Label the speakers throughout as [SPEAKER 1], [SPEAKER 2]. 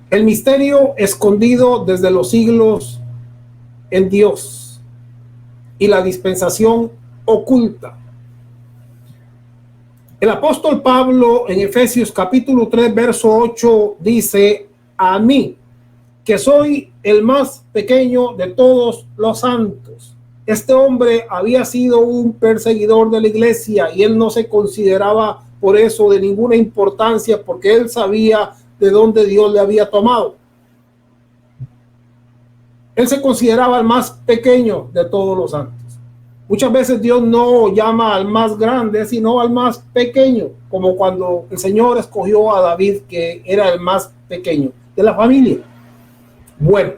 [SPEAKER 1] El misterio escondido desde los siglos en Dios y la dispensación oculta. El apóstol Pablo en Efesios capítulo 3 verso 8 dice: a mí, que soy el más pequeño de todos los santos. Este hombre había sido un perseguidor de la iglesia y él no se consideraba por eso de ninguna importancia, porque él sabía de dónde Dios le había tomado. Él se consideraba el más pequeño de todos los santos. Muchas veces Dios no llama al más grande, sino al más pequeño, como cuando el Señor escogió a David, que era el más pequeño de la familia. Bueno,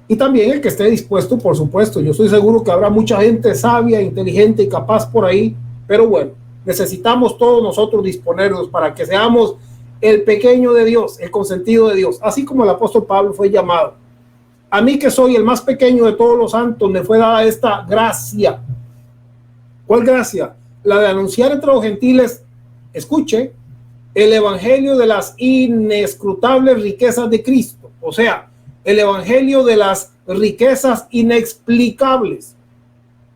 [SPEAKER 1] y también el que esté dispuesto, por supuesto. Yo estoy seguro que habrá mucha gente sabia, inteligente y capaz por ahí, pero bueno, necesitamos todos nosotros disponernos para que seamos el pequeño de Dios, el consentido de Dios, así como el apóstol Pablo fue llamado. A mí, que soy el más pequeño de todos los santos, me fue dada esta gracia. ¿Cuál gracia? La de anunciar entre los gentiles, escuche, el evangelio de las inescrutables riquezas de Cristo. O sea, el evangelio de las riquezas inexplicables,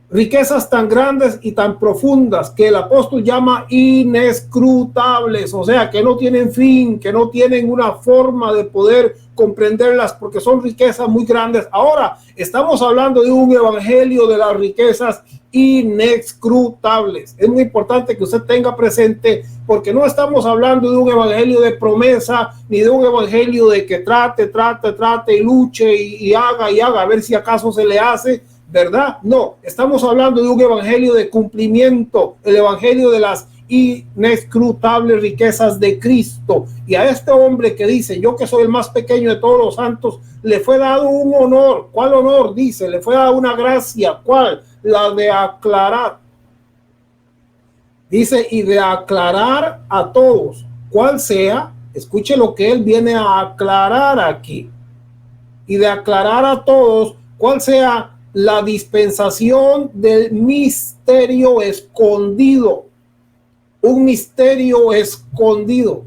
[SPEAKER 1] riquezas tan grandes y tan profundas que el apóstol llama inescrutables, o sea, que no tienen fin, que no tienen una forma de poder comprenderlas, porque son riquezas muy grandes. Ahora estamos hablando de un evangelio de las riquezas inescrutables. Es muy importante que usted tenga presente, porque no estamos hablando de un evangelio de promesa, ni de un evangelio de que trate y luche y haga a ver si acaso se le hace, ¿verdad? No, estamos hablando de un evangelio de cumplimiento, el evangelio de las inescrutables riquezas de Cristo. Y a este hombre que dice: yo que soy el más pequeño de todos los santos, le fue dado un honor. ¿Cuál honor? Dice, le fue dada una gracia. ¿Cuál? La de aclarar. Dice, y de aclarar a todos. ¿Cuál sea? Escuche lo que él viene a aclarar aquí. Y de aclarar a todos, ¿cuál sea? La dispensación del misterio escondido. Un misterio escondido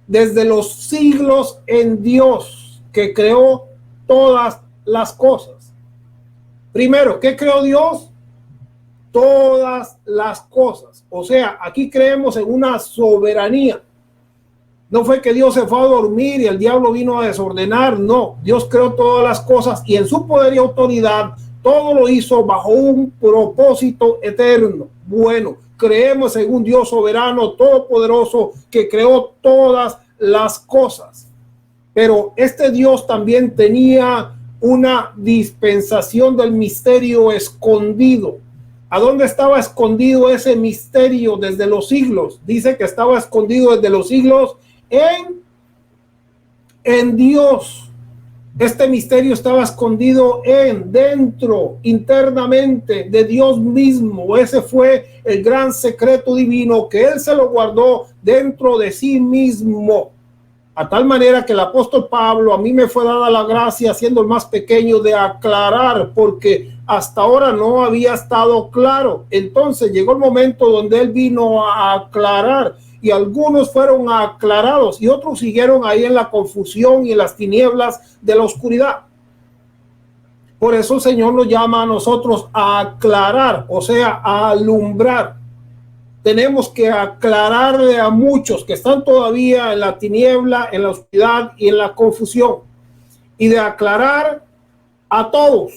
[SPEAKER 1] desde los siglos en Dios, que creó todas las cosas. Primero, ¿qué creó Dios? Todas las cosas. O sea, aquí creemos en una soberanía. No fue que Dios se fue a dormir y el diablo vino a desordenar. No, Dios creó todas las cosas y en su poder y autoridad todo lo hizo bajo un propósito eterno. Bueno, creemos en un Dios soberano, todopoderoso, que creó todas las cosas. Pero este Dios también tenía una dispensación del misterio escondido. ¿A dónde estaba escondido ese misterio desde los siglos? Dice que estaba escondido desde los siglos en Dios. Este misterio estaba escondido dentro, internamente de Dios mismo. Ese fue el gran secreto divino, que él se lo guardó dentro de sí mismo. A tal manera que el apóstol Pablo, a mí me fue dada la gracia, siendo el más pequeño, de aclarar, porque hasta ahora no había estado claro. Entonces llegó el momento donde él vino a aclarar, y algunos fueron aclarados y otros siguieron ahí en la confusión y en las tinieblas de la oscuridad. Por eso el Señor nos llama a nosotros a aclarar, o sea, a alumbrar. Tenemos que aclararle a muchos que están todavía en la tiniebla, en la oscuridad y en la confusión, y de aclarar a todos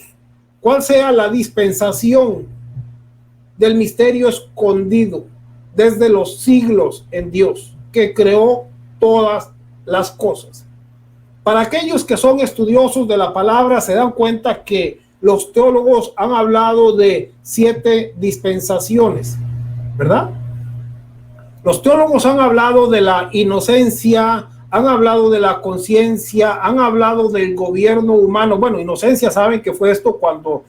[SPEAKER 1] cuál sea la dispensación del misterio escondido desde los siglos en Dios, que creó todas las cosas. Para aquellos que son estudiosos de la palabra, se dan cuenta que los teólogos han hablado de 7 dispensaciones, ¿verdad? Los teólogos han hablado de la inocencia, han hablado de la conciencia, han hablado del gobierno humano. Bueno, inocencia, saben que fue esto cuando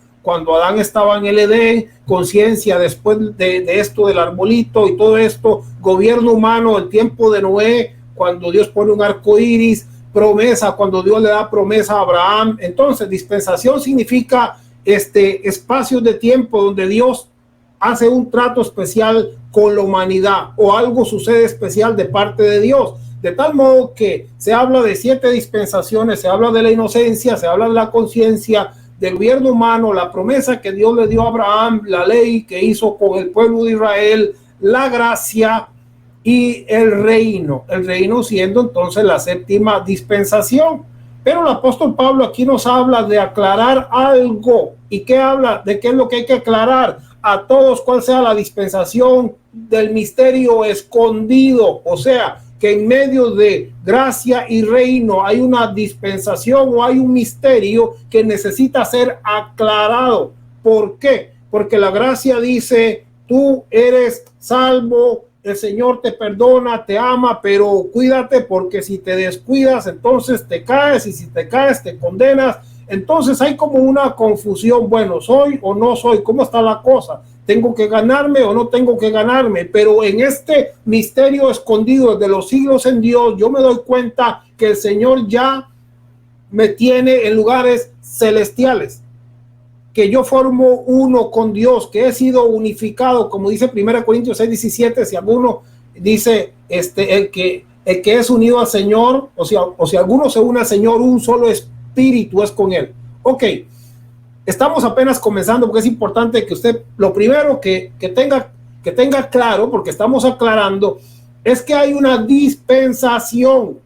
[SPEAKER 1] Adán estaba en el Edén, conciencia después de esto del arbolito y todo esto, gobierno humano, el tiempo de Noé, cuando Dios pone un arco iris, promesa, cuando Dios le da promesa a Abraham. Entonces, dispensación significa espacios de tiempo donde Dios hace un trato especial con la humanidad, o algo sucede especial de parte de Dios. de tal modo que se habla de 7 dispensaciones, se habla de la inocencia, se habla de la conciencia, del gobierno humano, la promesa que Dios le dio a Abraham, la ley que hizo con el pueblo de Israel, la gracia y el reino siendo entonces la 7ª dispensación. Pero el apóstol Pablo aquí nos habla de aclarar algo. ¿Y qué habla? ¿De qué es lo que hay que aclarar? A todos cuál sea la dispensación del misterio escondido, o sea, que en medio de gracia y reino hay una dispensación o hay un misterio que necesita ser aclarado. ¿Por qué? Porque la gracia dice, tú eres salvo, el Señor te perdona, te ama, pero cuídate porque si te descuidas, entonces te caes, y si te caes, te condenas. Entonces hay como una confusión, bueno, ¿soy o no soy? ¿Cómo está la cosa? ¿Tengo que ganarme o no tengo que ganarme? Pero en este misterio escondido desde los siglos en Dios, yo me doy cuenta que el Señor ya me tiene en lugares celestiales, que yo formo uno con Dios, que he sido unificado, como dice 1 Corintios 6:17, si alguno dice el que es unido al Señor, o si alguno se une al Señor, un solo espíritu es con él. Ok, estamos apenas comenzando, porque es importante que usted, lo primero que tenga claro, porque estamos aclarando, es que hay una dispensación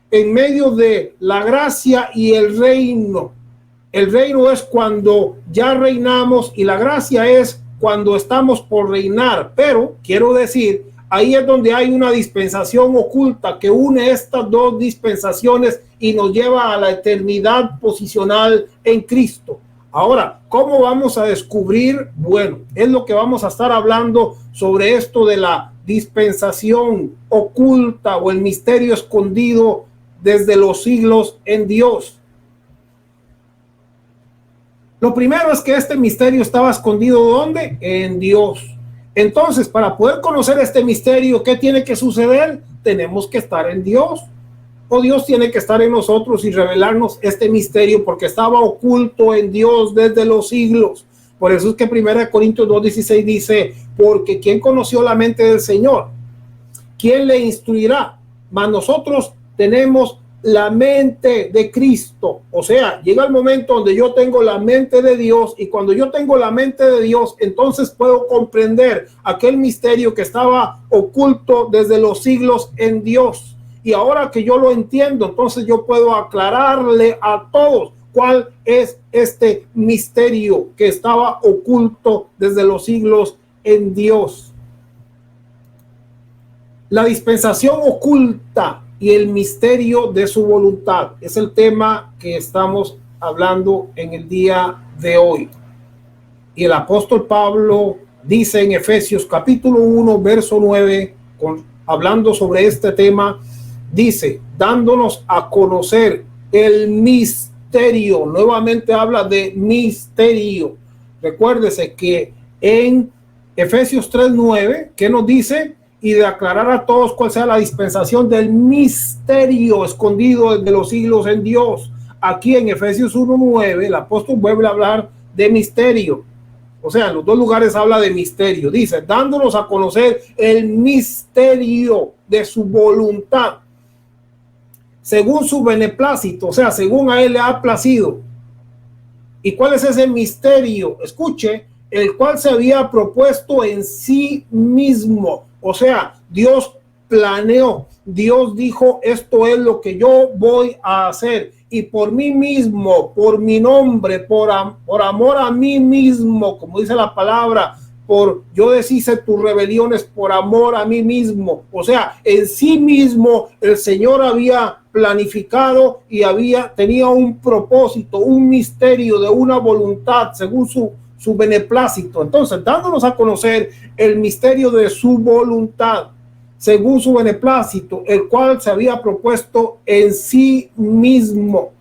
[SPEAKER 1] en medio de la gracia y el reino. El reino es cuando ya reinamos y la gracia es cuando estamos por reinar. Pero quiero decir, ahí es donde hay una dispensación oculta que une estas 2 dispensaciones y nos lleva a la eternidad posicional en Cristo. Ahora, ¿cómo vamos a descubrir? Bueno, es lo que vamos a estar hablando sobre esto de la dispensación oculta o el misterio escondido desde los siglos en Dios. Lo primero es que este misterio estaba escondido ¿dónde? En Dios. Entonces, para poder conocer este misterio, ¿qué tiene que suceder? Tenemos que estar en Dios. O Dios tiene que estar en nosotros y revelarnos este misterio, porque estaba oculto en Dios desde los siglos. Por eso es que 1 Corintios 2:16 dice, porque ¿quién conoció la mente del Señor? ¿Quién le instruirá? Mas nosotros tenemos la mente de Cristo. O sea, llega el momento donde yo tengo la mente de Dios, y cuando yo tengo la mente de Dios, entonces puedo comprender aquel misterio que estaba oculto desde los siglos en Dios. Y ahora que yo lo entiendo, entonces yo puedo aclararle a todos cuál es este misterio que estaba oculto desde los siglos en Dios. La dispensación oculta y el misterio de su voluntad es el tema que estamos hablando en el día de hoy. Y el apóstol Pablo dice en Efesios capítulo 1, verso 9, hablando sobre este tema, dice, dándonos a conocer el misterio. Nuevamente habla de misterio. Recuérdese que en Efesios 3:9, ¿qué nos dice? Y de aclarar a todos cuál sea la dispensación del misterio escondido desde los siglos en Dios. Aquí en Efesios 1:9, el apóstol vuelve a hablar de misterio. O sea, en los 2 lugares habla de misterio. Dice, dándonos a conocer el misterio de su voluntad, según su beneplácito, o sea, según a él le ha placido. ¿Y cuál es ese misterio? Escuche, el cual se había propuesto en sí mismo. O sea, Dios planeó, Dios dijo, esto es lo que yo voy a hacer. Y por mí mismo, por mi nombre, por amor a mí mismo, como dice la palabra, yo deshice tus rebeliones por amor a mí mismo. O sea, en sí mismo el Señor había planificado y tenía un propósito, un misterio de una voluntad según su beneplácito. Entonces, dándonos a conocer el misterio de su voluntad según su beneplácito, el cual se había propuesto en sí mismo.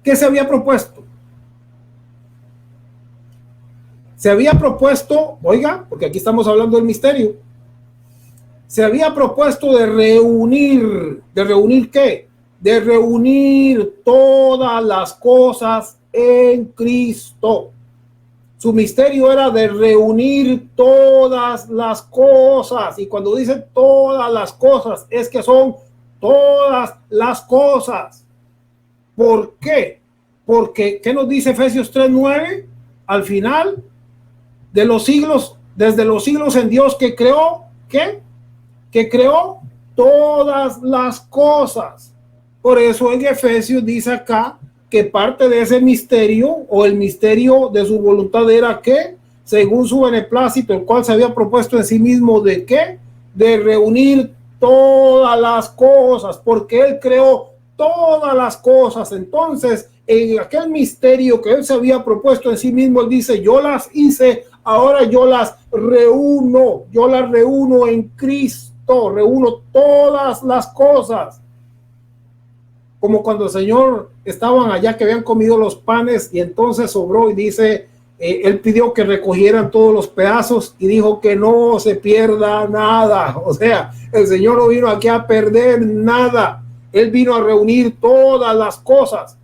[SPEAKER 1] ¿Qué se había propuesto? Se había propuesto, oiga, porque aquí estamos hablando del misterio, se había propuesto de reunir ¿qué? De reunir todas las cosas en Cristo. Su misterio era de reunir todas las cosas. Y cuando dice todas las cosas, es que son todas las cosas. ¿Por qué? Porque, ¿qué nos dice Efesios 3:9? Al final de los siglos, desde los siglos en Dios que creó, ¿qué? Que creó todas las cosas. Por eso en Efesios dice acá que parte de ese misterio o el misterio de su voluntad era que, según su beneplácito, el cual se había propuesto en sí mismo de qué, de reunir todas las cosas, porque él creó todas las cosas. Entonces, en aquel misterio que él se había propuesto en sí mismo, él dice, yo las hice, ahora yo las reúno en Cristo, reúno todas las cosas. Como cuando el Señor estaban allá que habían comido los panes y entonces sobró y dice, él pidió que recogieran todos los pedazos y dijo que no se pierda nada. O sea, el Señor no vino aquí a perder nada. Él vino a reunir todas las cosas.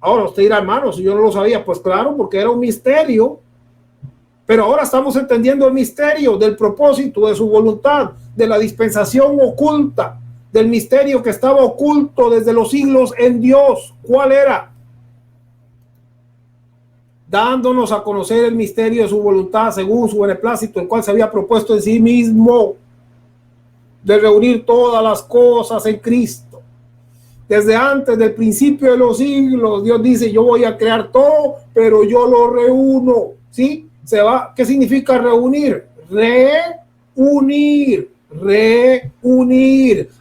[SPEAKER 1] Ahora usted dirá, hermano, si yo no lo sabía, pues claro, porque era un misterio. Pero ahora estamos entendiendo el misterio del propósito, de su voluntad, de la dispensación oculta, del misterio que estaba oculto desde los siglos en Dios. ¿Cuál era? Dándonos a conocer el misterio de su voluntad según su beneplácito, el cual se había propuesto en sí mismo de reunir todas las cosas en Cristo. Desde antes del principio de los siglos, Dios dice, yo voy a crear todo, pero yo lo reúno. ¿Sí? Se va. ¿Qué significa reunir? Reunir.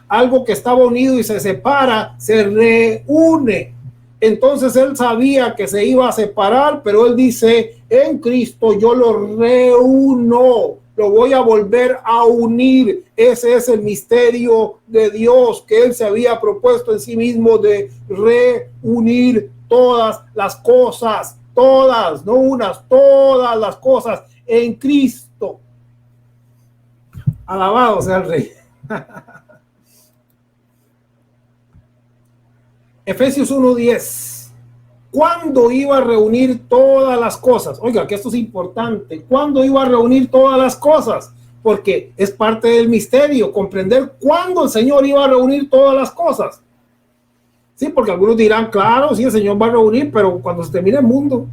[SPEAKER 1] Algo que estaba unido y se separa, se reúne. Entonces él sabía que se iba a separar, pero él dice, en Cristo yo lo reúno, lo voy a volver a unir. Ese es el misterio de Dios que él se había propuesto en sí mismo de reunir todas las cosas, todas, no unas, todas las cosas en Cristo. Alabado sea el Rey. Efesios 1:10. ¿Cuándo iba a reunir todas las cosas? Oiga, que esto es importante. ¿Cuándo iba a reunir todas las cosas? Porque es parte del misterio, comprender cuándo el Señor iba a reunir todas las cosas. Sí, porque algunos dirán, claro, sí, el Señor va a reunir, pero cuando se termine el mundo.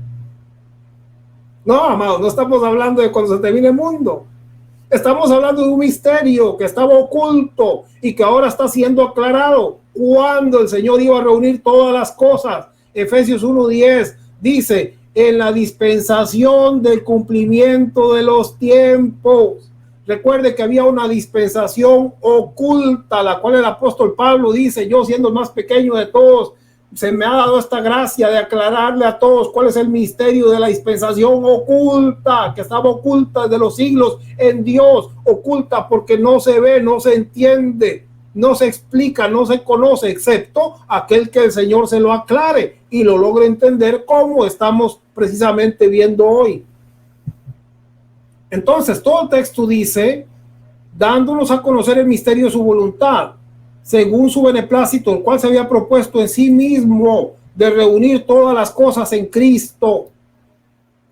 [SPEAKER 1] No, amados, no estamos hablando de cuando se termine el mundo. Estamos hablando de un misterio que estaba oculto y que ahora está siendo aclarado. Cuando el Señor iba a reunir todas las cosas. Efesios 1:10 dice, en la dispensación del cumplimiento de los tiempos. Recuerde que había una dispensación oculta, la cual el apóstol Pablo dice, yo siendo el más pequeño de todos, se me ha dado esta gracia de aclararle a todos cuál es el misterio de la dispensación oculta, que estaba oculta de los siglos en Dios, oculta porque no se ve, no se entiende, no se explica, no se conoce, excepto aquel que el Señor se lo aclare y lo logre entender, como estamos precisamente viendo hoy. Entonces, todo el texto dice, dándonos a conocer el misterio de su voluntad, según su beneplácito, el cual se había propuesto en sí mismo de reunir todas las cosas en Cristo,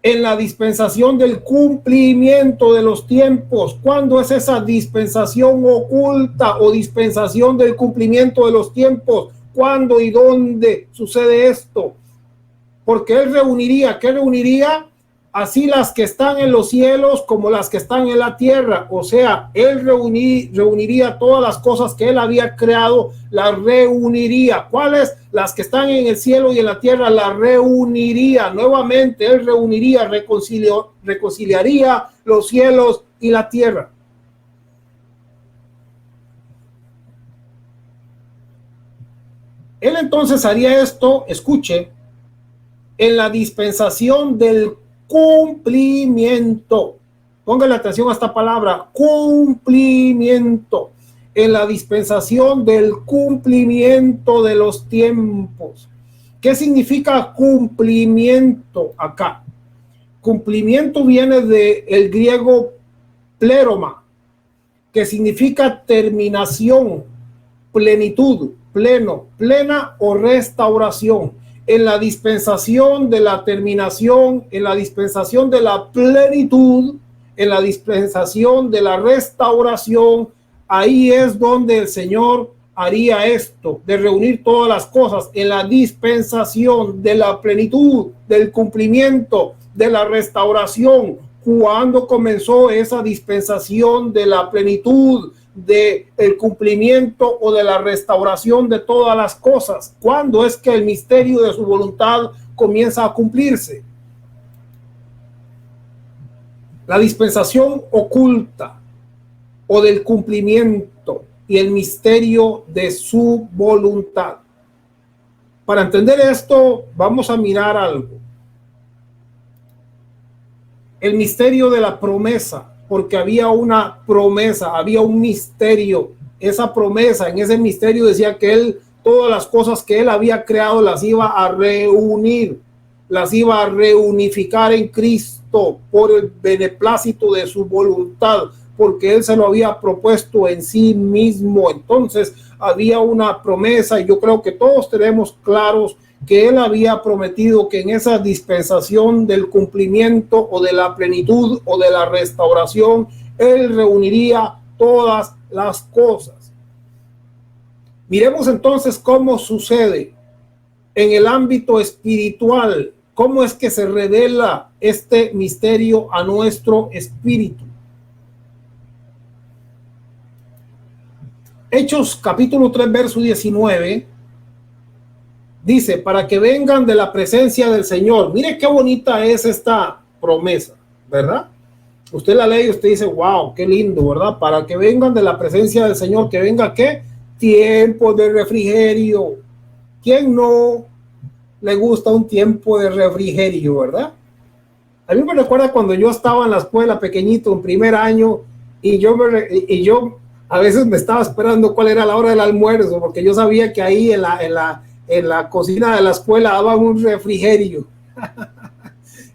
[SPEAKER 1] en la dispensación del cumplimiento de los tiempos. ¿Cuándo es esa dispensación oculta o dispensación del cumplimiento de los tiempos? ¿Cuándo y dónde sucede esto? Porque él reuniría, ¿qué reuniría? Así las que están en los cielos como las que están en la tierra. O sea, él reuniría todas las cosas que él había creado, las reuniría. ¿Cuáles? Las que están en el cielo y en la tierra, las reuniría. Nuevamente, él reuniría, reconciliaría los cielos y la tierra. Él entonces haría esto, escuche, en la dispensación del cumplimiento. Póngale atención a esta palabra, cumplimiento. En la dispensación del cumplimiento de los tiempos. ¿Qué significa cumplimiento acá? Cumplimiento viene del griego pleroma, que significa terminación, plenitud, pleno, plena o restauración. en la dispensación de la terminación, en la dispensación de la plenitud, en la dispensación de la restauración. Ahí es donde el Señor haría esto, de reunir todas las cosas en la dispensación de la plenitud, del cumplimiento, de la restauración. ¿Cuándo comenzó esa dispensación de la plenitud, del cumplimiento o de la restauración de todas las cosas? ¿Cuándo es que el misterio de su voluntad comienza a cumplirse? La dispensación oculta o del cumplimiento y el misterio de su voluntad. Para entender esto, vamos a mirar algo. El misterio de la promesa, porque había una promesa, había un misterio. Esa promesa, en ese misterio decía que él, todas las cosas que él había creado las iba a reunir, las iba a reunificar en Cristo por el beneplácito de su voluntad, porque él se lo había propuesto en sí mismo. Entonces había una promesa, y yo creo que todos tenemos claros que él había prometido que en esa dispensación del cumplimiento o de la plenitud o de la restauración, él reuniría todas las cosas. Miremos entonces cómo sucede en el ámbito espiritual, cómo es que se revela este misterio a nuestro espíritu. Hechos capítulo 3 verso 19 dice: para que vengan de la presencia del Señor. Mire qué bonita es esta promesa, ¿verdad? Usted la lee y usted dice, wow, qué lindo, ¿verdad? Para que vengan de la presencia del Señor, que venga ¿qué? Tiempo de refrigerio. ¿Quién no le gusta un tiempo de refrigerio, verdad? A mí me recuerda cuando yo estaba en la escuela pequeñito, en primer año, y yo a veces me estaba esperando cuál era la hora del almuerzo, porque yo sabía que ahí en la cocina de la escuela daban un refrigerio.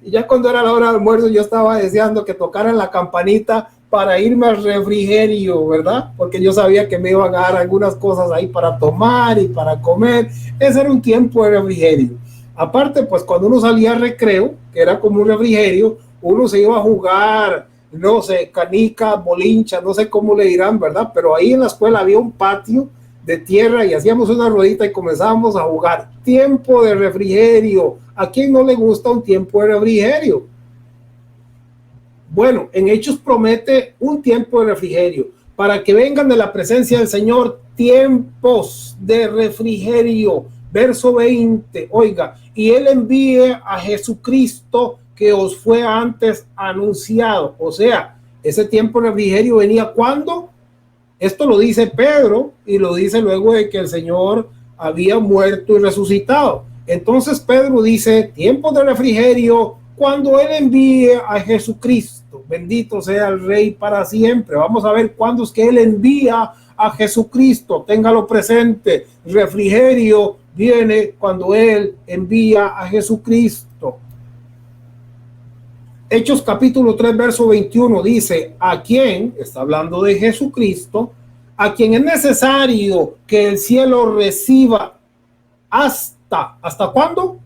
[SPEAKER 1] Y ya cuando era la hora del almuerzo yo estaba deseando que tocaran la campanita para irme al refrigerio, ¿verdad? Porque yo sabía que me iban a dar algunas cosas ahí para tomar y para comer. Ese era un tiempo de refrigerio. Aparte, pues cuando uno salía al recreo, que era como un refrigerio, uno se iba a jugar, no sé, canica, bolincha, no sé cómo le dirán, ¿verdad? Pero ahí en la escuela había un patio de tierra y hacíamos una ruedita y comenzábamos a jugar. Tiempo de refrigerio. ¿A quién no le gusta un tiempo de refrigerio? Bueno, en Hechos promete un tiempo de refrigerio para que vengan de la presencia del Señor tiempos de refrigerio. Verso 20, oiga, y él envíe a Jesucristo que os fue antes anunciado. O sea, ese tiempo de refrigerio venía ¿cuándo? Esto lo dice Pedro y lo dice luego de que el Señor había muerto y resucitado. Entonces Pedro dice, tiempo de refrigerio cuando él envíe a Jesucristo. Bendito sea el Rey para siempre. Vamos a ver cuándo es que él envía a Jesucristo. Téngalo presente. Refrigerio viene cuando él envía a Jesucristo. Hechos capítulo 3 verso 21 dice, a quien, está hablando de Jesucristo, a quien es necesario que el cielo reciba ¿hasta cuándo?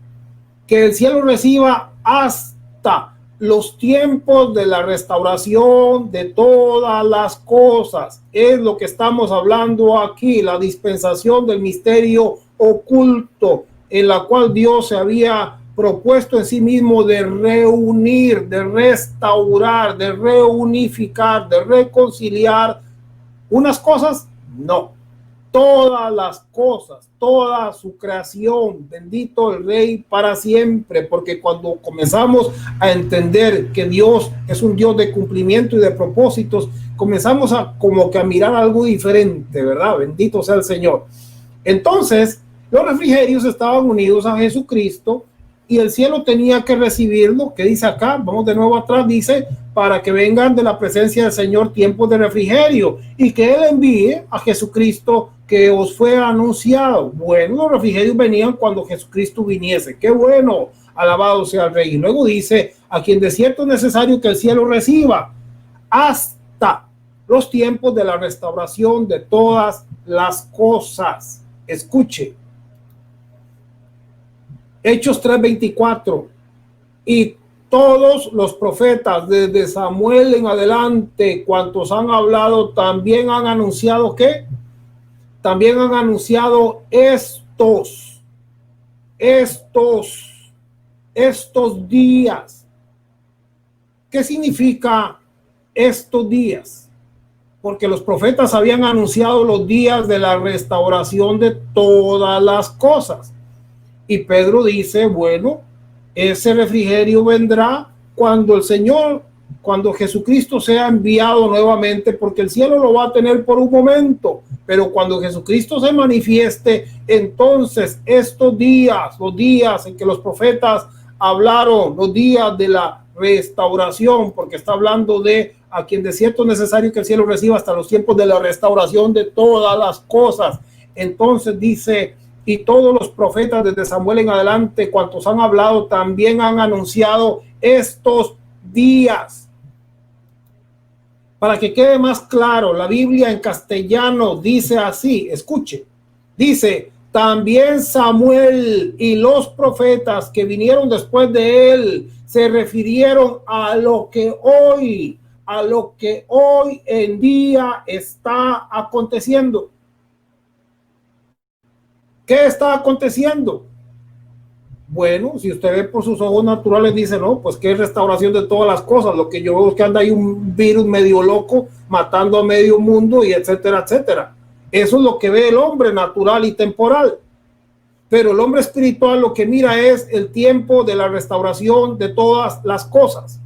[SPEAKER 1] Que el cielo reciba hasta los tiempos de la restauración de todas las cosas. Es lo que estamos hablando aquí, la dispensación del misterio oculto en la cual Dios se había propuesto en sí mismo de reunir, de restaurar, de reunificar, de reconciliar unas cosas, no, todas las cosas, toda su creación. Bendito el Rey para siempre, porque cuando comenzamos a entender que Dios es un Dios de cumplimiento y de propósitos, comenzamos a como que a mirar algo diferente, ¿verdad? Bendito sea el Señor. Entonces, los refrigerios estaban unidos a Jesucristo y el cielo tenía que recibirlo. ¿Qué dice acá? Vamos de nuevo atrás, dice, para que vengan de la presencia del Señor tiempos de refrigerio y que él envíe a Jesucristo que os fue anunciado. Bueno, los refrigerios venían cuando Jesucristo viniese. Qué bueno, alabado sea el Rey. Y luego dice, a quien de cierto es necesario que el cielo reciba hasta los tiempos de la restauración de todas las cosas. Escuche. Hechos 3:24. Y todos los profetas, desde Samuel en adelante, cuantos han hablado, también han anunciado ¿qué? También han anunciado estos días. ¿Qué significa estos días? Porque los profetas habían anunciado los días de la restauración de todas las cosas. Y Pedro dice, bueno, ese refrigerio vendrá cuando el Señor, cuando Jesucristo sea enviado nuevamente, porque el cielo lo va a tener por un momento, pero cuando Jesucristo se manifieste, entonces estos días, los días en que los profetas hablaron, los días de la restauración, porque está hablando de a quien de cierto es necesario que el cielo reciba hasta los tiempos de la restauración de todas las cosas. Entonces dice, y todos los profetas desde Samuel en adelante, cuantos han hablado, también han anunciado estos días. Para que quede más claro, la Biblia en castellano dice así, escuche, dice, también Samuel y los profetas que vinieron después de él se refirieron a lo que hoy en día está aconteciendo. ¿Qué está aconteciendo? Bueno, si usted ve por sus ojos naturales, dice, no, pues que es restauración de todas las cosas. Lo que yo veo es que anda ahí un virus medio loco matando a medio mundo y etcétera, etcétera. Eso es lo que ve el hombre natural y temporal. Pero el hombre espiritual lo que mira es el tiempo de la restauración de todas las cosas.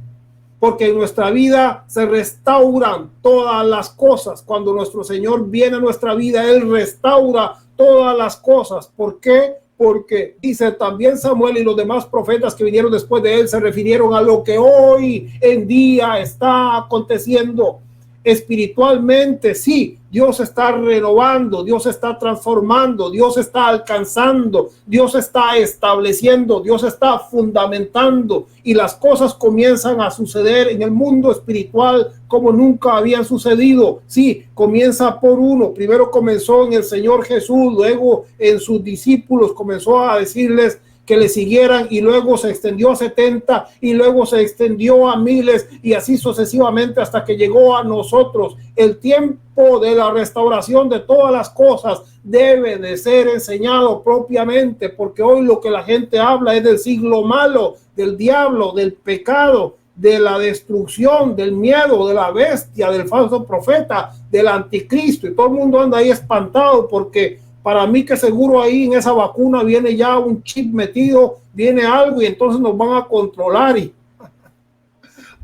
[SPEAKER 1] Porque en nuestra vida se restauran todas las cosas. Cuando nuestro Señor viene a nuestra vida, Él restaura todas las cosas. ¿Por qué? Porque dice también Samuel y los demás profetas que vinieron después de él se refirieron a lo que hoy en día está aconteciendo espiritualmente. Sí, Dios está renovando, Dios está transformando, Dios está alcanzando, Dios está estableciendo, Dios está fundamentando y las cosas comienzan a suceder en el mundo espiritual como nunca habían sucedido. Sí, comienza por uno. Primero comenzó en el Señor Jesús, luego en sus discípulos comenzó a decirles que le siguieran y luego se extendió a 70 y luego se extendió a miles y así sucesivamente hasta que llegó a nosotros. El tiempo de la restauración de todas las cosas debe de ser enseñado propiamente, porque hoy lo que la gente habla es del siglo malo, del diablo, del pecado, de la destrucción, del miedo, de la bestia, del falso profeta, del anticristo, y todo el mundo anda ahí espantado porque para mí que seguro ahí en esa vacuna viene ya un chip metido, viene algo y entonces nos van a controlar. Y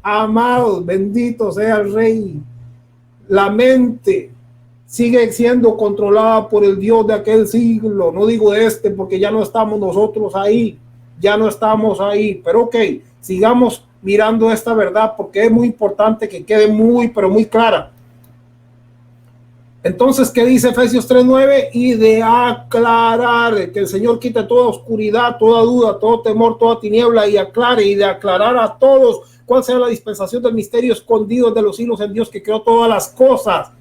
[SPEAKER 1] amados, bendito sea el Rey. La mente sigue siendo controlada por el Dios de aquel siglo. No digo este porque ya no estamos nosotros ahí, ya no estamos ahí. Pero ok, sigamos mirando esta verdad porque es muy importante que quede muy, pero muy clara. Entonces, ¿qué dice Efesios 3:9? Y de aclarar, que el Señor quite toda oscuridad, toda duda, todo temor, toda tiniebla y aclare, y de aclarar a todos cuál sea la dispensación del misterio escondido de los siglos en Dios que creó todas las cosas.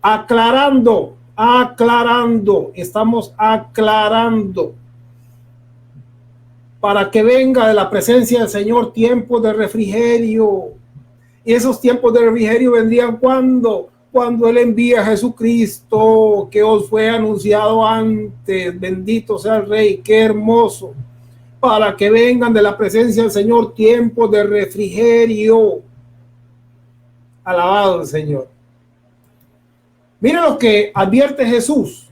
[SPEAKER 1] Aclarando, estamos aclarando para que venga de la presencia del Señor tiempos de refrigerio. Y esos tiempos de refrigerio vendrían cuando Él envía a Jesucristo, que os fue anunciado antes. Bendito sea el Rey, qué hermoso. Para que vengan de la presencia del Señor tiempos de refrigerio. Alabado el Señor. Mira lo que advierte Jesús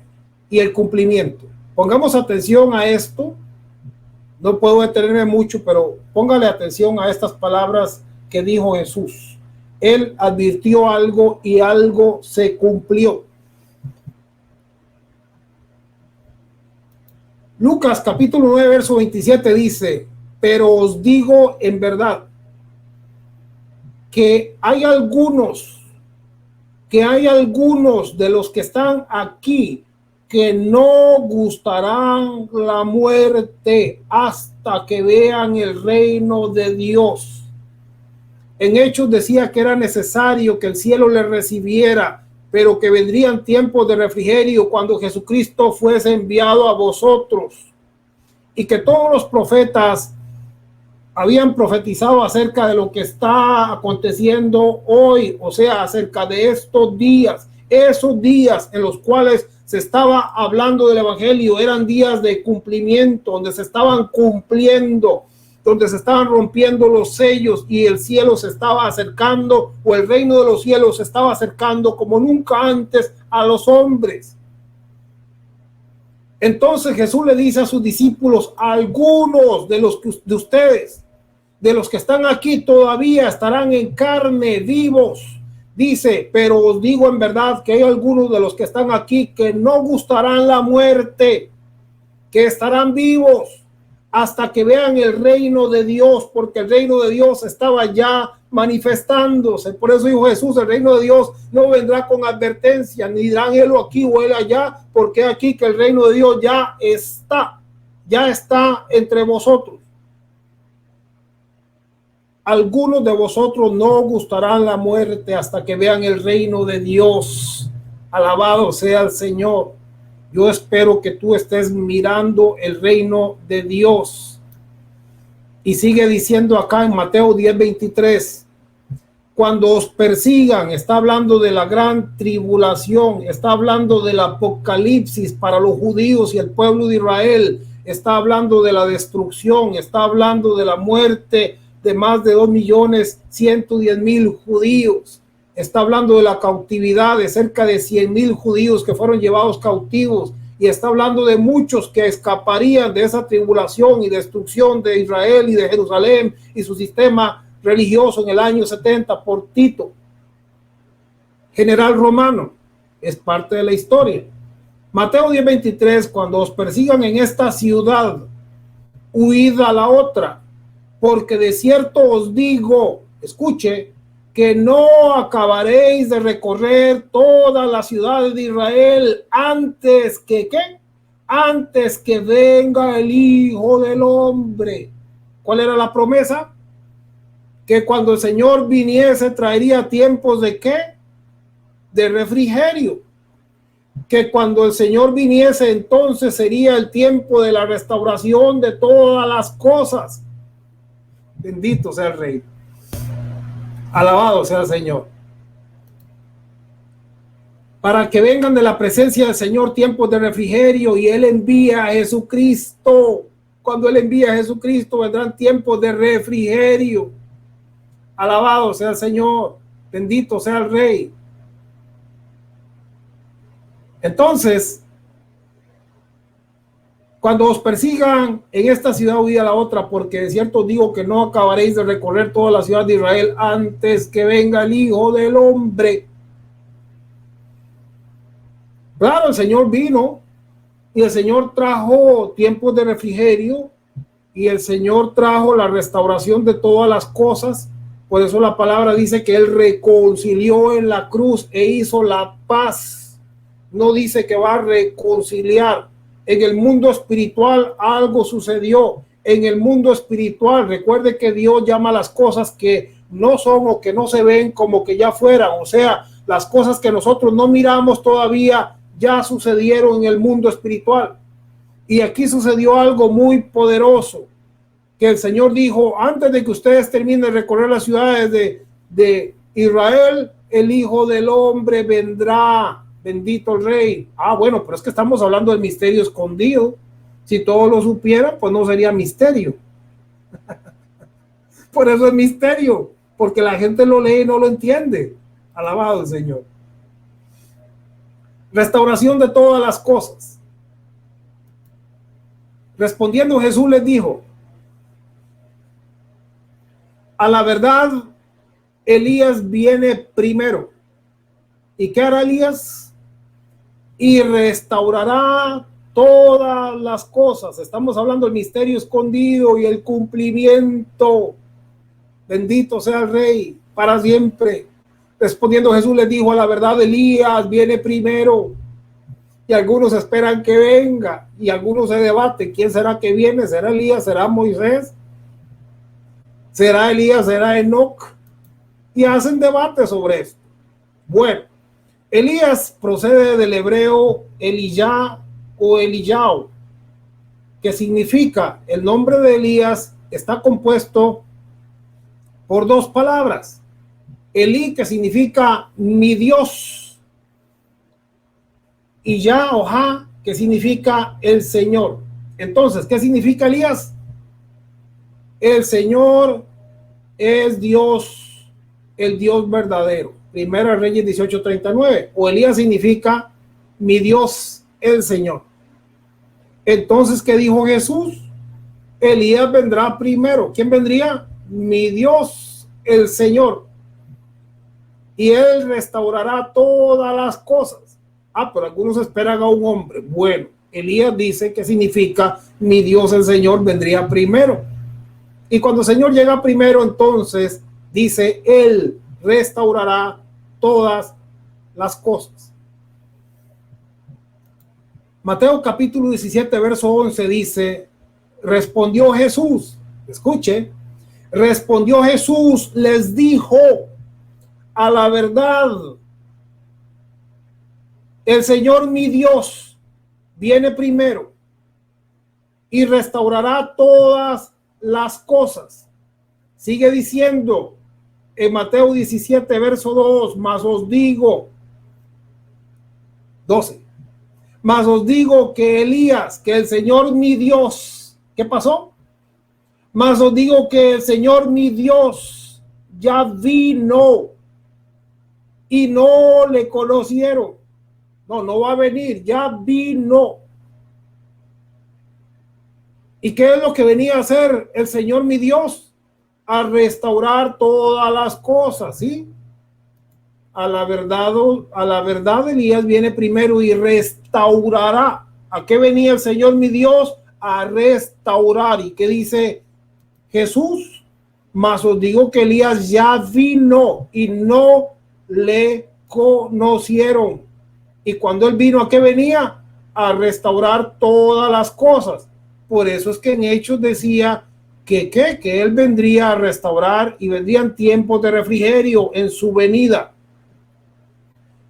[SPEAKER 1] y el cumplimiento. Pongamos atención a esto. No puedo detenerme mucho, pero póngale atención a estas palabras que dijo Jesús. Él advirtió algo y algo se cumplió. Lucas capítulo 9 verso 27 dice, pero os digo en verdad que hay algunos de los que están aquí que no gustarán la muerte hasta que vean el reino de Dios. En Hechos decía que era necesario que el cielo le recibiera, pero que vendrían tiempos de refrigerio cuando Jesucristo fuese enviado a vosotros. y que todos los profetas habían profetizado acerca de lo que está aconteciendo hoy, o sea, acerca de estos días, esos días en los cuales se estaba hablando del evangelio, eran días de cumplimiento, donde se estaban cumpliendo, donde se estaban rompiendo los sellos y el cielo se estaba acercando, o el reino de los cielos se estaba acercando como nunca antes a los hombres. Entonces Jesús le dice a sus discípulos: algunos de los de ustedes, de los que están aquí, todavía estarán en carne, vivos. Dice: pero os digo en verdad que hay algunos de los que están aquí que no gustarán la muerte, que estarán vivos hasta que vean el reino de Dios, porque el reino de Dios estaba ya manifestándose. Por eso dijo Jesús: el reino de Dios no vendrá con advertencia, ni dirán helo aquí o helo allá, porque aquí que el reino de Dios ya está entre vosotros. Algunos de vosotros no gustarán la muerte hasta que vean el reino de Dios. Alabado sea el Señor. Yo espero que tú estés mirando el reino de Dios. Y sigue diciendo acá en Mateo 10:23: cuando os persigan, está hablando de la gran tribulación, está hablando del apocalipsis para los judíos y el pueblo de Israel, está hablando de la destrucción, está hablando de la muerte de más de 2.110.000 judíos. Está hablando de la cautividad de cerca de 100.000 judíos que fueron llevados cautivos, y está hablando de muchos que escaparían de esa tribulación y destrucción de Israel y de Jerusalén y su sistema religioso en el año 70 por Tito, general romano. Es parte de la historia. Mateo 10:23: cuando os persigan en esta ciudad, huid a la otra, porque de cierto os digo, escuche, que no acabaréis de recorrer todas las ciudades de Israel antes que ¿qué? Antes que venga el Hijo del Hombre. ¿Cuál era la promesa? Que cuando el Señor viniese traería tiempos de ¿qué? De refrigerio. Que cuando el Señor viniese, entonces sería el tiempo de la restauración de todas las cosas. Bendito sea el Rey. Alabado sea el Señor. Para que vengan de la presencia del Señor tiempos de refrigerio, y Él envía a Jesucristo. Cuando Él envía a Jesucristo, vendrán tiempos de refrigerio. Alabado sea el Señor. Bendito sea el Rey. Entonces, cuando os persigan en esta ciudad, huid a la otra, porque de cierto digo que no acabaréis de recorrer toda la ciudad de Israel antes que venga el Hijo del Hombre. Claro, el Señor vino y el Señor trajo tiempos de refrigerio y el Señor trajo la restauración de todas las cosas. Por eso la palabra dice que Él reconcilió en la cruz e hizo la paz. No dice que va a reconciliar. En el mundo espiritual algo sucedió. En el mundo espiritual, recuerde que Dios llama las cosas que no son o que no se ven como que ya fueran. O sea, las cosas que nosotros no miramos todavía ya sucedieron en el mundo espiritual. Y aquí sucedió algo muy poderoso, que el Señor dijo: antes de que ustedes terminen de recorrer las ciudades de Israel, el Hijo del Hombre vendrá. Bendito el Rey. Bueno, pero es que estamos hablando del misterio escondido. Si todos lo supieran, pues no sería misterio. Por eso es misterio, porque la gente lo lee y no lo entiende. Alabado el Señor. Restauración de todas las cosas. Respondiendo Jesús les dijo: a la verdad, Elías viene primero. ¿Y qué hará Elías? Y restaurará todas las cosas. Estamos hablando del misterio escondido y el cumplimiento. Bendito sea el Rey para siempre. Respondiendo Jesús les dijo: a la verdad, Elías viene primero. Y algunos esperan que venga, y algunos se debaten: ¿quién será que viene? ¿Será Elías? ¿Será Moisés? ¿Será Elías? ¿Será Enoc? Y hacen debate sobre esto. Bueno, Elías procede del hebreo Elijah o Elijao, que significa el nombre de Elías, está compuesto por dos palabras. Elí, que significa mi Dios, y Yahweh, que significa el Señor. Entonces, ¿qué significa Elías? El Señor es Dios, el Dios verdadero. Primera Reyes 18:39. O Elías significa mi Dios, el Señor. Entonces, ¿qué dijo Jesús? Elías vendrá primero. ¿Quién vendría? Mi Dios, el Señor. Y él restaurará todas las cosas. Pero algunos esperan a un hombre. Bueno, Elías dice que significa mi Dios, el Señor, vendría primero. Y cuando el Señor llega primero, entonces dice, él restaurará todas las cosas. Mateo capítulo 17, verso 11 dice, respondió Jesús, escuche, respondió Jesús, les dijo, a la verdad, el Señor mi Dios viene primero y restaurará todas las cosas. Sigue diciendo en Mateo 17, verso 2, mas os digo, 12, mas os digo que Elías, que el Señor mi Dios, ¿qué pasó? Mas os digo que el Señor mi Dios ya vino y no le conocieron. No va a venir, ya vino. ¿Y qué es lo que venía a hacer el Señor mi Dios? A restaurar todas las cosas, ¿sí? A la verdad Elías viene primero y restaurará. ¿A qué venía el Señor mi Dios? A restaurar. ¿Y qué dice Jesús? Mas os digo que Elías ya vino y no le conocieron. Y cuando él vino, ¿a qué venía? A restaurar todas las cosas. Por eso es que en Hechos decía que él vendría a restaurar y vendrían tiempos de refrigerio en su venida.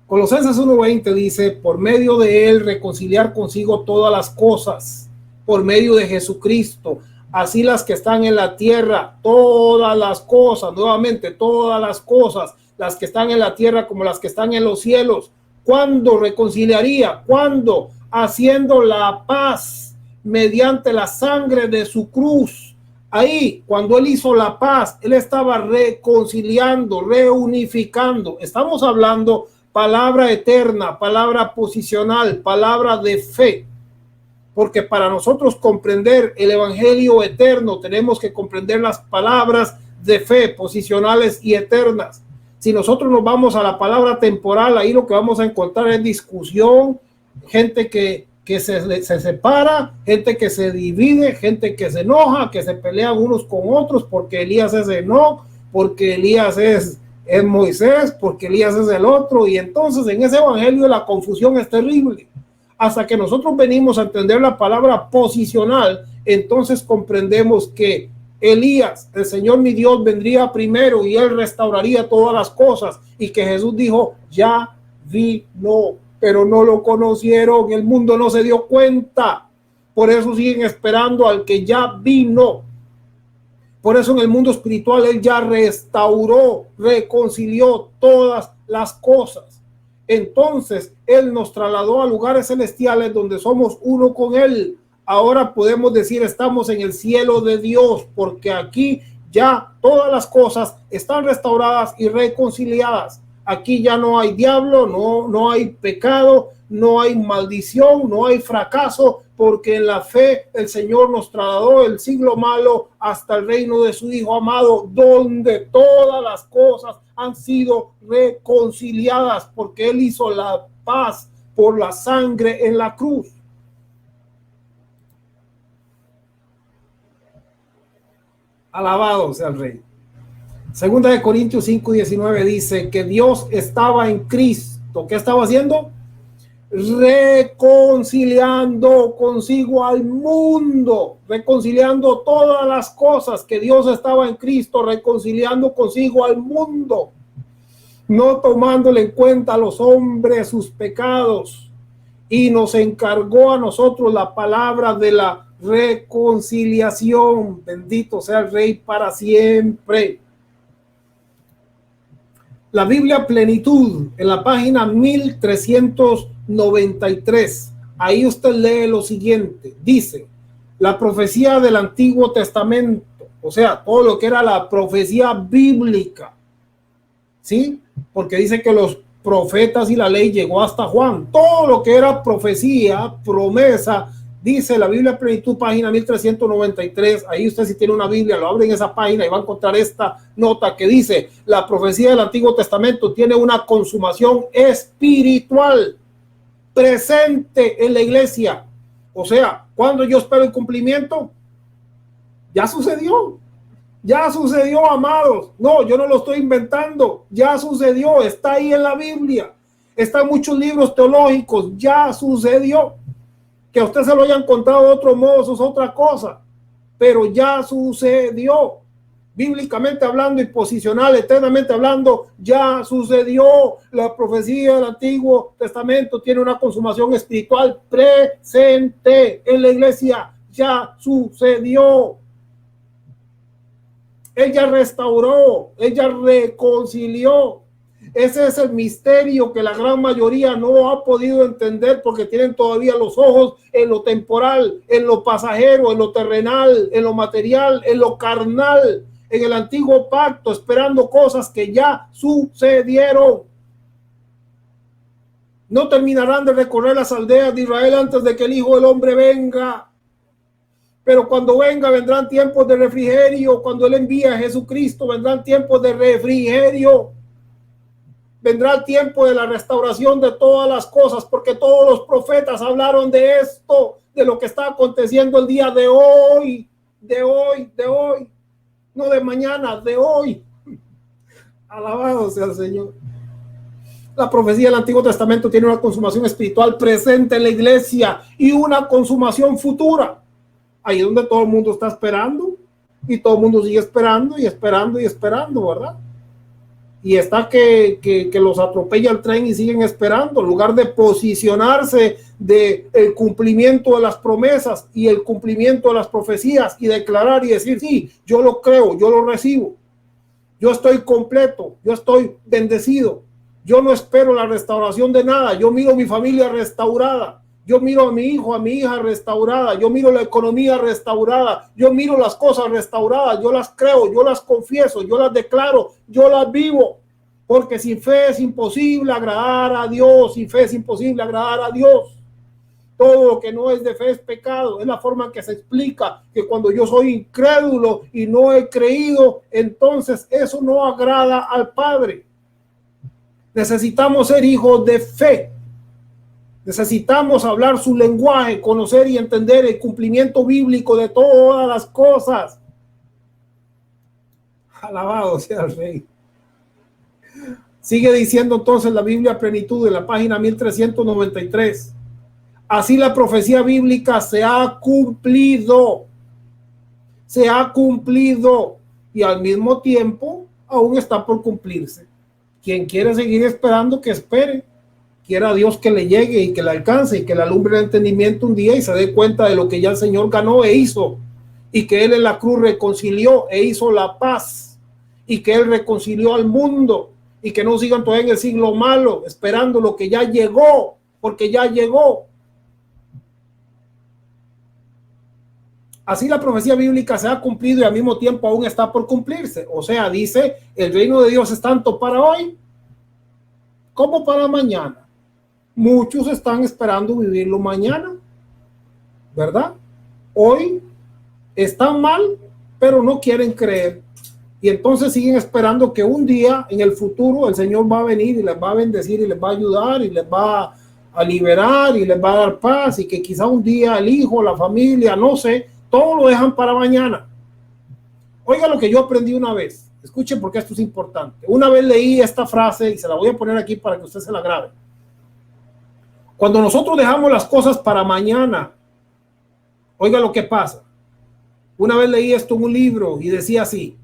[SPEAKER 1] Colosenses 1:20 dice, por medio de él reconciliar consigo todas las cosas, por medio de Jesucristo, así las que están en la tierra, todas las cosas, nuevamente todas las cosas, las que están en la tierra como las que están en los cielos. ¿Cuándo reconciliaría? ¿Cuándo? Haciendo la paz mediante la sangre de su cruz. Ahí, cuando él hizo la paz, él estaba reconciliando, reunificando. Estamos hablando palabra eterna, palabra posicional, palabra de fe. Porque para nosotros comprender el evangelio eterno, tenemos que comprender las palabras de fe posicionales y eternas. Si nosotros nos vamos a la palabra temporal, ahí lo que vamos a encontrar es discusión, gente que se separa, gente que se divide, gente que se enoja, que se pelean unos con otros porque Elías es Enoc, porque Elías es Moisés, porque Elías es el otro. Y entonces en ese evangelio la confusión es terrible. Hasta que nosotros venimos a entender la palabra posicional, entonces comprendemos que Elías, el Señor mi Dios, vendría primero y él restauraría todas las cosas, y que Jesús dijo, ya vino, pero no lo conocieron, el mundo no se dio cuenta, por eso siguen esperando al que ya vino. Por eso en el mundo espiritual él ya restauró, reconcilió todas las cosas. Entonces él nos trasladó a lugares celestiales donde somos uno con él. Ahora podemos decir estamos en el cielo de Dios, porque aquí ya todas las cosas están restauradas y reconciliadas. Aquí ya no hay diablo, no hay pecado, no hay maldición, no hay fracaso, porque en la fe el Señor nos trasladó el siglo malo hasta el reino de su Hijo amado, donde todas las cosas han sido reconciliadas, porque él hizo la paz por la sangre en la cruz. Alabado sea el Rey. Segunda de Corintios 5:19 dice que Dios estaba en Cristo. ¿Qué estaba haciendo? Reconciliando consigo al mundo, reconciliando todas las cosas, que Dios estaba en Cristo, reconciliando consigo al mundo, no tomándole en cuenta a los hombres sus pecados, y nos encargó a nosotros la palabra de la reconciliación. Bendito sea el Rey para siempre. La Biblia Plenitud, en la página 1393, ahí usted lee lo siguiente. Dice, la profecía del Antiguo Testamento, o sea, todo lo que era la profecía bíblica, ¿sí? Porque dice que los profetas y la ley llegó hasta Juan. Todo lo que era profecía, promesa, dice la Biblia Plenitud, página 1393. Ahí usted, si tiene una Biblia, lo abre en esa página y va a encontrar esta nota que dice: la profecía del Antiguo Testamento tiene una consumación espiritual presente en la iglesia. O sea, cuando yo espero el cumplimiento, ya sucedió. Ya sucedió, amados. No, yo no lo estoy inventando. Ya sucedió. Está ahí en la Biblia. Está en muchos libros teológicos. Ya sucedió. Que a usted se lo hayan contado de otro modo, eso es otra cosa. Pero ya sucedió. Bíblicamente hablando y posicional, eternamente hablando, ya sucedió. La profecía del Antiguo Testamento tiene una consumación espiritual presente en la iglesia. Ya sucedió. Ella restauró, ella reconcilió. Ese es el misterio que la gran mayoría no ha podido entender, porque tienen todavía los ojos en lo temporal, en lo pasajero, en lo terrenal, en lo material, en lo carnal, en el antiguo pacto, esperando cosas que ya sucedieron. No terminarán de recorrer las aldeas de Israel antes de que el Hijo del Hombre venga. Pero cuando venga, vendrán tiempos de refrigerio. Cuando Él envía a Jesucristo, vendrán tiempos de refrigerio. Vendrá el tiempo de la restauración de todas las cosas, porque todos los profetas hablaron de esto, de lo que está aconteciendo el día de hoy, de hoy, de hoy, no de mañana, de hoy. Alabado sea el Señor. La profecía del Antiguo Testamento tiene una consumación espiritual presente en la iglesia y una consumación futura. Ahí es donde todo el mundo está esperando, y todo el mundo sigue esperando y esperando y esperando, ¿verdad? Y está que los atropella el tren y siguen esperando, en lugar de posicionarse de el cumplimiento de las promesas y el cumplimiento de las profecías y declarar y decir: sí, yo lo creo, yo lo recibo, yo estoy completo, yo estoy bendecido, yo no espero la restauración de nada, yo miro mi familia restaurada. Yo miro a mi hijo, a mi hija restaurada. Yo miro la economía restaurada. Yo miro las cosas restauradas. Yo las creo, yo las confieso, yo las declaro, yo las vivo. Porque sin fe es imposible agradar a Dios. Sin fe es imposible agradar a Dios. Todo lo que no es de fe es pecado. Es la forma en que se explica que cuando yo soy incrédulo y no he creído, entonces eso no agrada al Padre. Necesitamos ser hijos de fe. Necesitamos hablar su lenguaje, conocer y entender el cumplimiento bíblico de todas las cosas. Alabado sea el Rey. Sigue diciendo entonces la Biblia Plenitud en la página 1393. Así la profecía bíblica se ha cumplido. Se ha cumplido y al mismo tiempo aún está por cumplirse. Quien quiere seguir esperando, que espere. Quiera Dios que le llegue y que le alcance y que le alumbre el entendimiento un día y se dé cuenta de lo que ya el Señor ganó e hizo, y que Él en la cruz reconcilió e hizo la paz, y que Él reconcilió al mundo, y que no sigan todavía en el siglo malo esperando lo que ya llegó, porque ya llegó. Así la profecía bíblica se ha cumplido y al mismo tiempo aún está por cumplirse. O sea, dice, el reino de Dios es tanto para hoy como para mañana. Muchos están esperando vivirlo mañana, ¿verdad? Hoy están mal, pero no quieren creer. Y entonces siguen esperando que un día en el futuro el Señor va a venir y les va a bendecir y les va a ayudar y les va a liberar y les va a dar paz, y que quizá un día el hijo, la familia, no sé, todo lo dejan para mañana. Oiga lo que yo aprendí una vez. Escuchen, porque esto es importante. Una vez leí esta frase y se la voy a poner aquí para que usted se la grabe. Cuando nosotros dejamos las cosas para mañana, oiga lo que pasa. Una vez leí esto en un libro y decía así: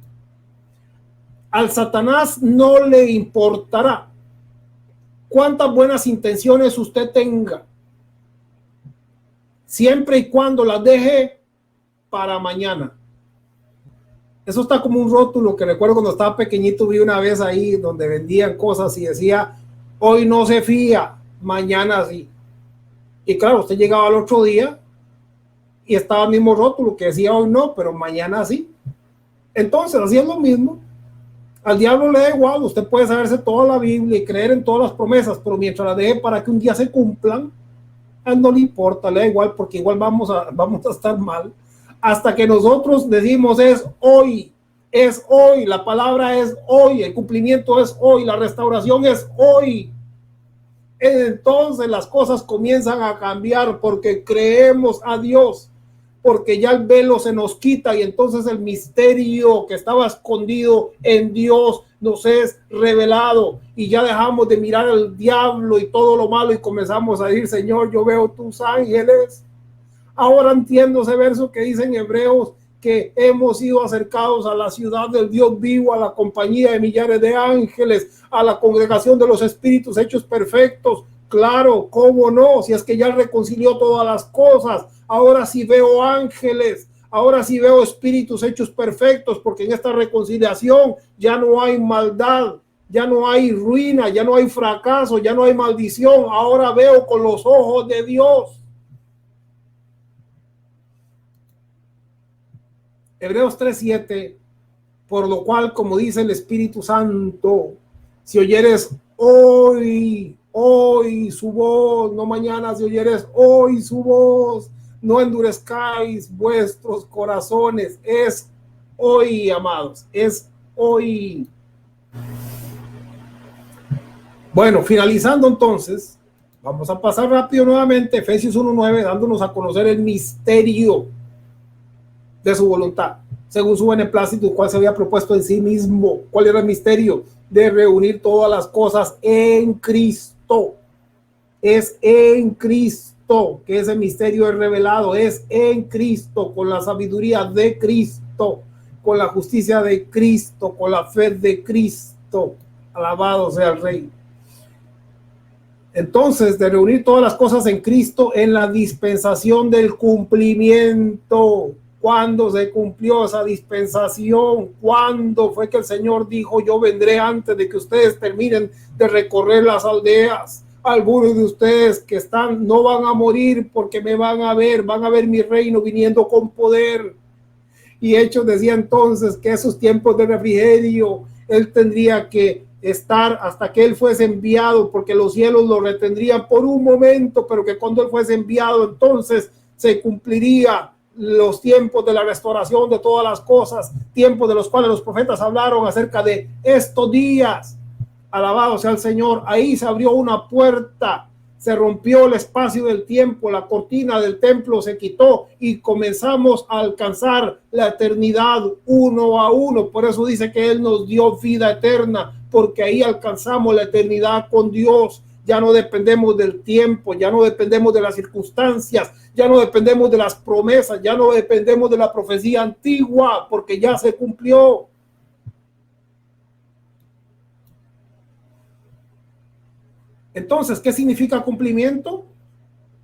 [SPEAKER 1] al Satanás no le importará cuántas buenas intenciones usted tenga, siempre y cuando las deje para mañana. Eso está como un rótulo que recuerdo cuando estaba pequeñito, vi una vez ahí donde vendían cosas y decía, hoy no se fía, mañana sí. Y claro, usted llegaba al otro día y estaba el mismo rótulo que decía hoy no, pero mañana sí. Entonces, así es lo mismo. Al diablo le da igual, usted puede saberse toda la Biblia y creer en todas las promesas, pero mientras las deje para que un día se cumplan, a él no le importa, le da igual, porque igual vamos a estar mal. Hasta que nosotros decimos es hoy, la palabra es hoy, el cumplimiento es hoy, la restauración es hoy. Entonces las cosas comienzan a cambiar porque creemos a Dios, porque ya el velo se nos quita y entonces el misterio que estaba escondido en Dios nos es revelado y ya dejamos de mirar al diablo y todo lo malo y comenzamos a decir, Señor, yo veo tus ángeles. Ahora entiendo ese verso que dice en Hebreos que hemos sido acercados a la ciudad del Dios vivo, a la compañía de millares de ángeles, a la congregación de los espíritus hechos perfectos. Claro, cómo no, si es que ya reconcilió todas las cosas. Ahora sí veo ángeles, ahora sí veo espíritus hechos perfectos, porque en esta reconciliación ya no hay maldad, ya no hay ruina, ya no hay fracaso, ya no hay maldición. Ahora veo con los ojos de Dios. Hebreos 3:7, por lo cual, como dice el Espíritu Santo, si oyeres hoy su voz, no mañana, si oyeres hoy su voz, no endurezcáis vuestros corazones. Es hoy, amados, es hoy. Bueno, finalizando entonces, vamos a pasar rápido nuevamente, Efesios 1:9, dándonos a conocer el misterio de su voluntad, según su beneplácito, cual se había propuesto en sí mismo. ¿Cuál era el misterio? De reunir todas las cosas en Cristo. Es en Cristo que ese misterio es revelado. Es en Cristo, con la sabiduría de Cristo, con la justicia de Cristo, con la fe de Cristo. Alabado sea el Rey. Entonces, de reunir todas las cosas en Cristo en la dispensación del cumplimiento. ¿Cuándo se cumplió esa dispensación? ¿Cuándo fue que el Señor dijo, yo vendré antes de que ustedes terminen de recorrer las aldeas? Algunos de ustedes que están no van a morir porque me van a ver mi reino viniendo con poder. Y Hechos decía entonces que esos tiempos de refrigerio, él tendría que estar hasta que él fuese enviado, porque los cielos lo retendrían por un momento, pero que cuando él fuese enviado, entonces se cumpliría los tiempos de la restauración de todas las cosas, tiempos de los cuales los profetas hablaron acerca de estos días. Alabado sea el Señor. Ahí se abrió una puerta, se rompió el espacio del tiempo, la cortina del templo se quitó y comenzamos a alcanzar la eternidad uno a uno. Por eso dice que Él nos dio vida eterna, porque ahí alcanzamos la eternidad con Dios. Ya no dependemos del tiempo, ya no dependemos de las circunstancias, ya no dependemos de las promesas, ya no dependemos de la profecía antigua, porque ya se cumplió. Entonces, ¿qué significa cumplimiento?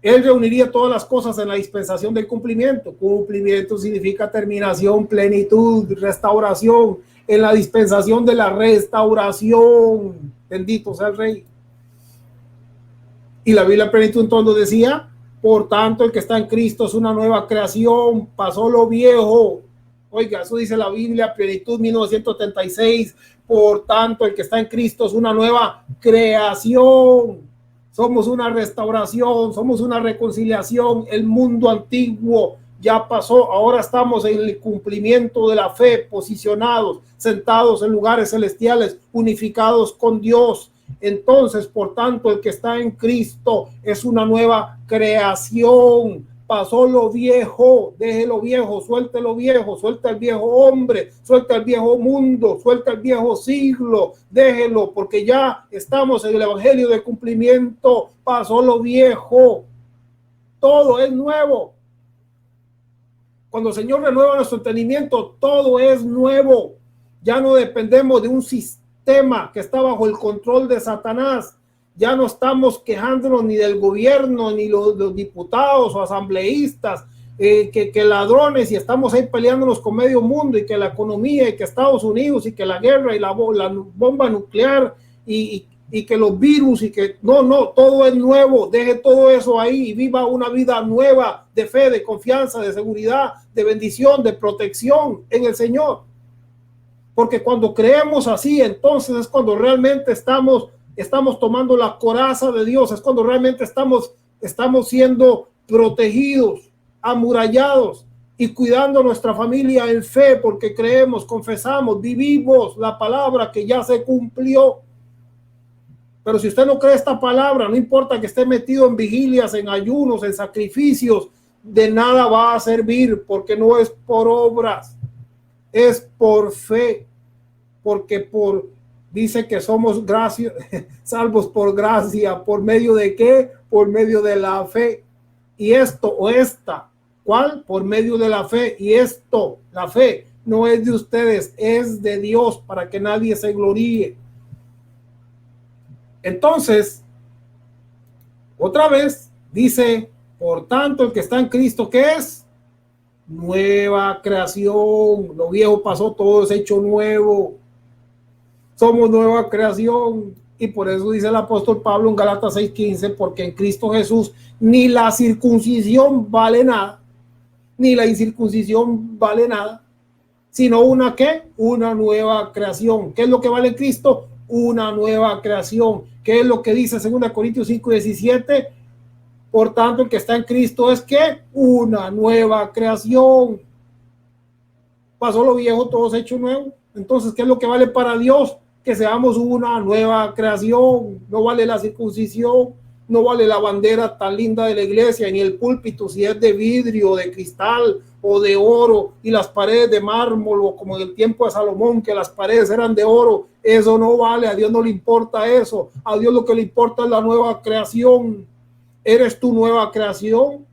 [SPEAKER 1] Él reuniría todas las cosas en la dispensación del cumplimiento. Cumplimiento significa terminación, plenitud, restauración. En la dispensación de la restauración. Bendito sea el Rey. Y la Biblia plenitud entonces decía, por tanto, el que está en Cristo es una nueva creación, pasó lo viejo. Oiga, eso dice la Biblia, plenitud 1936. Por tanto, el que está en Cristo es una nueva creación. Somos una restauración, somos una reconciliación. El mundo antiguo ya pasó, ahora estamos en el cumplimiento de la fe, posicionados, sentados en lugares celestiales, unificados con Dios. Entonces, por tanto, el que está en Cristo es una nueva creación. Pasó lo viejo, deje lo viejo, suelte lo viejo, suelta el viejo hombre, suelta el viejo mundo, suelta el viejo siglo, déjelo, porque ya estamos en el evangelio de cumplimiento. Pasó lo viejo, todo es nuevo. Cuando el Señor renueva nuestro entendimiento, todo es nuevo. Ya no dependemos de un sistema que está bajo el control de Satanás. Ya no estamos quejándonos ni del gobierno, ni los diputados o asambleístas, que ladrones, y estamos ahí peleándonos con medio mundo, y que la economía, y que Estados Unidos, y que la guerra, y la bomba nuclear, y que los virus, y que no, todo es nuevo. Deje todo eso ahí y viva una vida nueva de fe, de confianza, de seguridad, de bendición, de protección en el Señor. Porque cuando creemos así, entonces es cuando realmente estamos tomando la coraza de Dios, es cuando realmente estamos siendo protegidos, amurallados y cuidando nuestra familia en fe, porque creemos, confesamos, vivimos la palabra que ya se cumplió. Pero si usted no cree esta palabra, no importa que esté metido en vigilias, en ayunos, en sacrificios, de nada va a servir, porque no es por obras, es por fe, porque dice que somos salvos por gracia. ¿Por medio de qué? Por medio de la fe. Y esto o esta, ¿cuál? Por medio de la fe. Y esto, la fe, no es de ustedes, es de Dios, para que nadie se gloríe. Entonces, otra vez dice, por tanto, el que está en Cristo, ¿qué es? Nueva creación. Lo viejo pasó, todo es hecho nuevo. Somos nueva creación. Y por eso dice el apóstol Pablo en Gálatas 6:15, porque en Cristo Jesús ni la circuncisión vale nada, ni la incircuncisión vale nada, sino una ¿qué? Una nueva creación. ¿Qué es lo que vale en Cristo? Una nueva creación. ¿Qué es lo que dice 2 Corintios 5:17? Por tanto, el que está en Cristo es ¿qué? Una nueva creación. Pasó lo viejo, todo se ha hecho nuevo. Entonces, ¿qué es lo que vale para Dios? Que seamos una nueva creación. No vale la circuncisión, no vale la bandera tan linda de la iglesia, ni el púlpito si es de vidrio, de cristal o de oro, y las paredes de mármol, o como en el tiempo de Salomón, que las paredes eran de oro. Eso no vale, a Dios no le importa eso. A Dios lo que le importa es la nueva creación. ¿Eres tu nueva creación?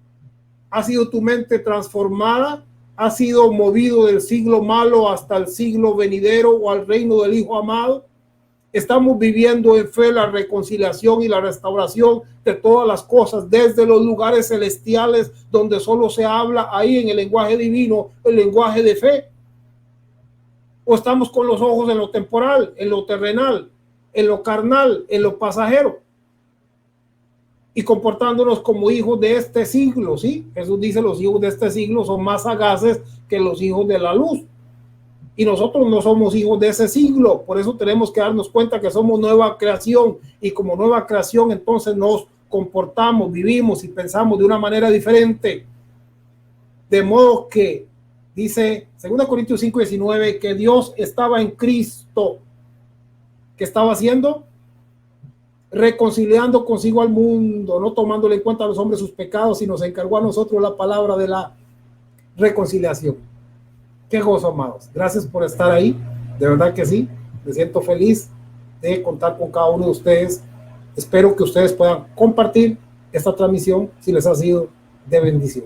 [SPEAKER 1] ¿Ha sido tu mente transformada? ¿Has sido movido del siglo malo hasta el siglo venidero o al reino del Hijo amado? Estamos viviendo en fe la reconciliación y la restauración de todas las cosas desde los lugares celestiales, donde solo se habla ahí en el lenguaje divino, el lenguaje de fe. ¿O estamos con los ojos en lo temporal, en lo terrenal, en lo carnal, en lo pasajero, y comportándonos como hijos de este siglo? ¿Sí? Jesús dice, los hijos de este siglo son más sagaces que los hijos de la luz. Y nosotros no somos hijos de ese siglo. Por eso tenemos que darnos cuenta que somos nueva creación. Y como nueva creación, entonces nos comportamos, vivimos y pensamos de una manera diferente. De modo que, dice 2 Corintios 5:19, que Dios estaba en Cristo. ¿Qué estaba haciendo? Reconciliando consigo al mundo, no tomándole en cuenta a los hombres sus pecados, sino se encargó a nosotros la palabra de la reconciliación. Qué gozo, amados. Gracias por estar ahí. De verdad que sí. Me siento feliz de contar con cada uno de ustedes. Espero que ustedes puedan compartir esta transmisión si les ha sido de bendición.